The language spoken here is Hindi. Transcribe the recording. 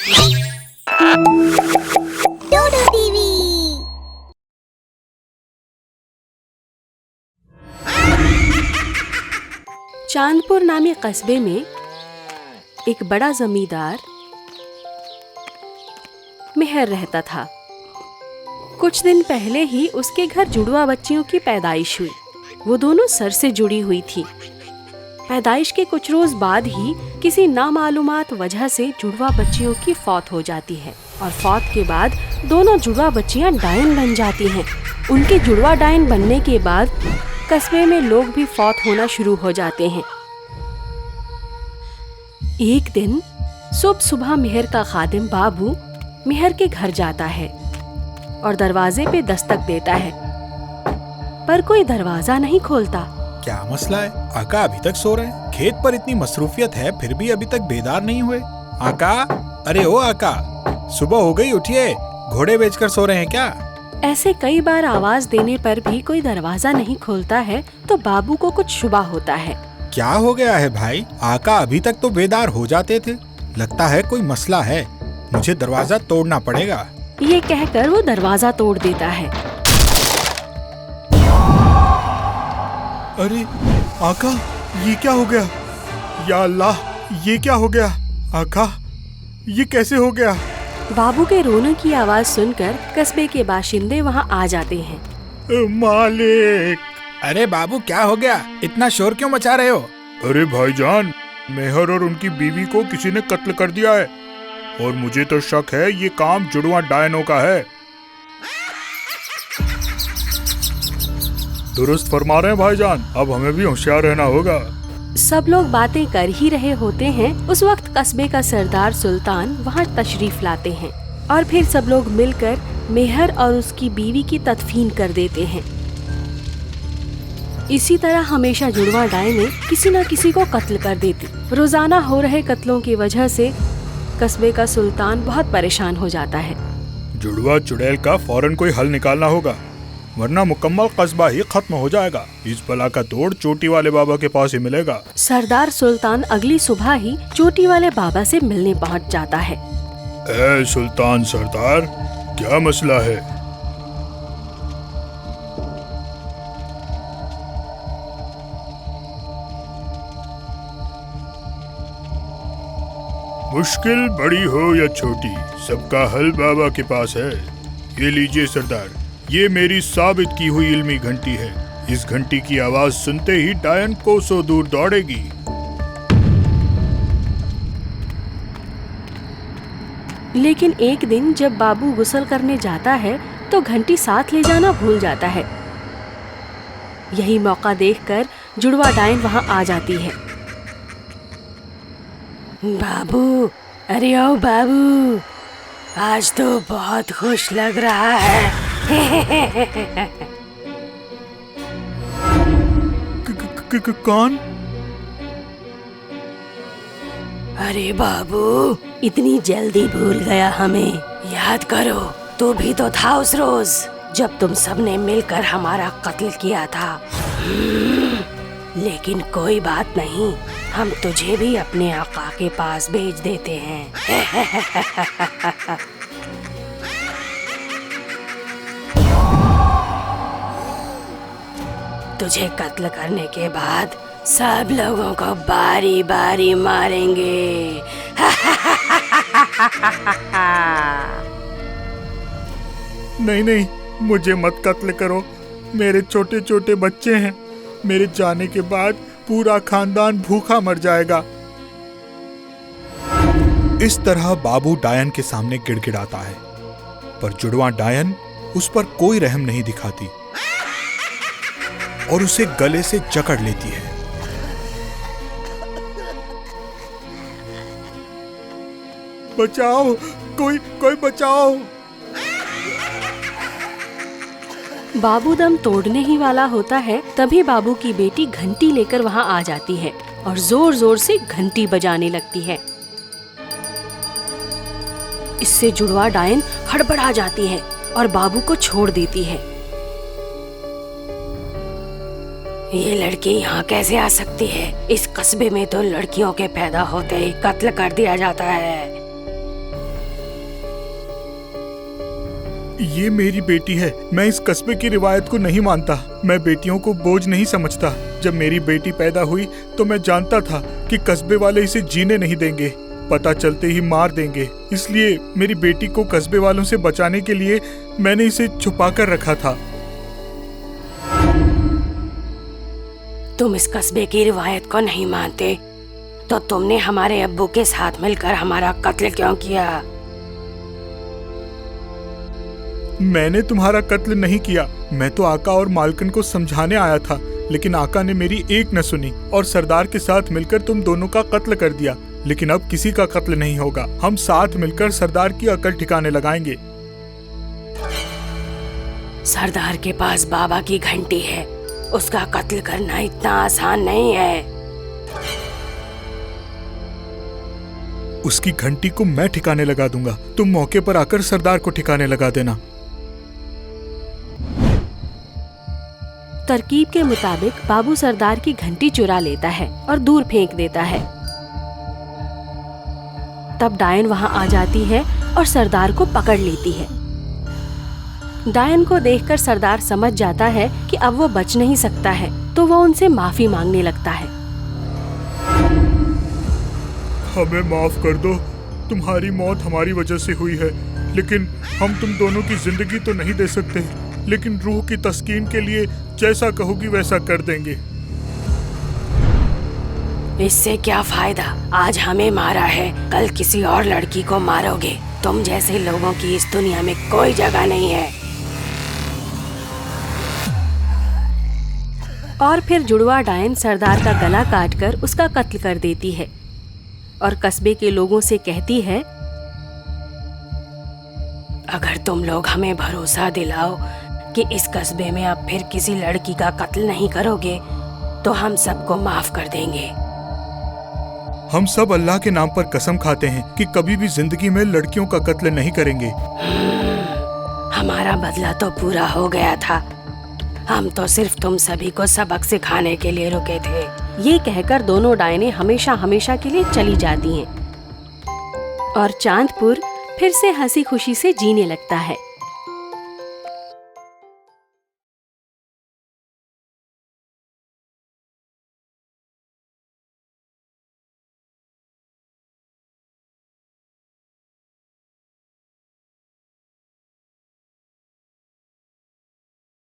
डोडो टीवी। चांदपुर नामी कस्बे में एक बड़ा जमींदार मेहर रहता था। कुछ दिन पहले ही उसके घर जुड़वा बच्चियों की पैदाइश हुई। वो दोनों सर से जुड़ी हुई थी। पैदाइश के कुछ रोज बाद ही किसी नामालूमात वजह से जुड़वा बच्चियों की फौत हो जाती है और फौत के बाद दोनों जुड़वा बच्चियां डायन बन जाती हैं। उनके जुड़वा डायन बनने के बाद कस्बे में लोग भी फौत होना शुरू हो जाते हैं। एक दिन सुबह मेहर का खादिम बाबू मेहर के घर जाता है और दरवाजे पे दस्तक देता है, पर कोई दरवाजा नहीं खोलता। क्या मसला है? आका अभी तक सो रहे हैं। खेत पर इतनी मसरूफियत है फिर भी अभी तक बेदार नहीं हुए। आका, अरे ओ आका, सुबह हो गई, उठिए। घोड़े बेचकर सो रहे हैं क्या? ऐसे कई बार आवाज देने पर भी कोई दरवाजा नहीं खोलता है तो बाबू को कुछ शुबा होता है। क्या हो गया है भाई? आका अभी तक तो बेदार हो जाते थे। लगता है कोई मसला है, मुझे दरवाजा तोड़ना पड़ेगा। ये कहकर वो दरवाजा तोड़ देता है। अरे आका, ये क्या हो गया? या अल्लाह, ये क्या हो गया? आका, ये कैसे हो गया? बाबू के रोने की आवाज सुनकर कस्बे के बाशिंदे वहाँ आ जाते हैं। मालिक! अरे बाबू, क्या हो गया? इतना शोर क्यों मचा रहे हो? अरे भाईजान, मेहर और उनकी बीवी को किसी ने कत्ल कर दिया है और मुझे तो शक है ये काम जुड़वा डायनों का है। दुरुस्त फरमा रहे हैं भाईजान, अब हमें भी होशियार रहना होगा। सब लोग बातें कर ही रहे होते हैं। उस वक्त कस्बे का सरदार सुल्तान वहाँ तशरीफ लाते हैं और फिर सब लोग मिलकर मेहर और उसकी बीवी की तदफीन कर देते हैं। इसी तरह हमेशा जुड़वा डायने किसी न किसी को कत्ल कर देती। रोजाना हो रहे कत्लों की वजह से कस्बे का सुल्तान बहुत परेशान हो जाता है। जुड़वा चुड़ैल का फौरन कोई हल निकालना होगा, वरना मुकम्मल कस्बा ही खत्म हो जाएगा। इस बला का तोड़ चोटी वाले बाबा के पास ही मिलेगा। सरदार सुल्तान अगली सुबह ही चोटी वाले बाबा से मिलने पहुंच जाता है। ए सुल्तान सरदार, क्या मसला है? मुश्किल बड़ी हो या छोटी, सबका हल बाबा के पास है। ये लीजिए सरदार, ये मेरी साबित की हुई इल्मी घंटी है। इस घंटी की आवाज सुनते ही डायन कोसों दूर दौड़ेगी। लेकिन एक दिन जब बाबू गुस्ल करने जाता है तो घंटी साथ ले जाना भूल जाता है। यही मौका देखकर जुड़वा डायन वहाँ आ जाती है। बाबू, अरे ओ बाबू, आज तो बहुत खुश लग रहा है। कौन? अरे बाबू, इतनी जल्दी भूल गया हमें? याद करो, तू भी तो था उस रोज जब तुम सबने मिलकर हमारा कत्ल किया था। लेकिन कोई बात नहीं, हम तुझे भी अपने आका के पास भेज देते हैं। तुझे कत्ल करने के बाद सब लोगों को बारी बारी मारेंगे। नहीं नहीं, मुझे मत कत्ल करो। मेरे छोटे छोटे बच्चे हैं। मेरे जाने के बाद पूरा खानदान भूखा मर जाएगा। इस तरह बाबू डायन के सामने गिड़गिड़ाता है, पर जुड़वा डायन उस पर कोई रहम नहीं दिखाती और उसे गले से जकड़ लेती है। बचाओ, कोई बचाओ। बाबू दम तोड़ने ही वाला होता है, तभी बाबू की बेटी घंटी लेकर वहाँ आ जाती है और जोर जोर से घंटी बजाने लगती है। इससे जुड़वा डायन हड़बड़ा जाती है और बाबू को छोड़ देती है। ये लड़की यहाँ कैसे आ सकती है? इस कस्बे में तो लड़कियों के पैदा होते ही कत्ल कर दिया जाता है। ये मेरी बेटी है। मैं इस कस्बे की रिवायत को नहीं मानता। मैं बेटियों को बोझ नहीं समझता। जब मेरी बेटी पैदा हुई तो मैं जानता था कि कस्बे वाले इसे जीने नहीं देंगे, पता चलते ही मार देंगे। इसलिए मेरी बेटी को कस्बे वालों से बचाने के लिए मैंने इसे छुपा कर रखा था। तुम इस कस्बे की रिवायत को नहीं मानते तो तुमने हमारे अब्बू के साथ मिलकर हमारा कत्ल क्यों किया? मैंने तुम्हारा कत्ल नहीं किया। मैं तो आका और मालकिन को समझाने आया था, लेकिन आका ने मेरी एक न सुनी और सरदार के साथ मिलकर तुम दोनों का कत्ल कर दिया। लेकिन अब किसी का कत्ल नहीं होगा। हम साथ मिलकर सरदार की अकल ठिकाने लगाएंगे। सरदार के पास बाबा की घंटी है, उसका कत्ल करना इतना आसान नहीं है। उसकी घंटी को मैं ठिकाने लगा दूंगा। तुम मौके पर आकर सरदार को ठिकाने लगा देना। तरकीब के मुताबिक बाबू सरदार की घंटी चुरा लेता है और दूर फेंक देता है। तब डायन वहां आ जाती है और सरदार को पकड़ लेती है। डायन को देखकर सरदार समझ जाता है कि अब वो बच नहीं सकता है, तो वो उनसे माफी मांगने लगता है। हमें माफ कर दो। तुम्हारी मौत हमारी वजह से हुई है, लेकिन हम तुम दोनों की जिंदगी तो नहीं दे सकते। लेकिन रूह की तस्कीन के लिए जैसा कहोगी वैसा कर देंगे। इससे क्या फायदा? आज हमें मारा है, कल किसी और लड़की को मारोगे। तुम जैसे लोगों की इस दुनिया में कोई जगह नहीं है। और फिर जुड़वा डायन सरदार का गला काटकर उसका कत्ल कर देती है और कस्बे के लोगों से कहती है, अगर तुम लोग हमें भरोसा दिलाओ कि इस कस्बे में अब फिर किसी लड़की का कत्ल नहीं करोगे तो हम सबको माफ कर देंगे। हम सब अल्लाह के नाम पर कसम खाते हैं कि कभी भी जिंदगी में लड़कियों का कत्ल नहीं करेंगे। हमारा बदला तो पूरा हो गया था। हम तो सिर्फ तुम सभी को सबक सिखाने के लिए रुके थे। ये कहकर दोनों डायनें हमेशा हमेशा के लिए चली जाती हैं और चांदपुर फिर से हंसी खुशी से जीने लगता है।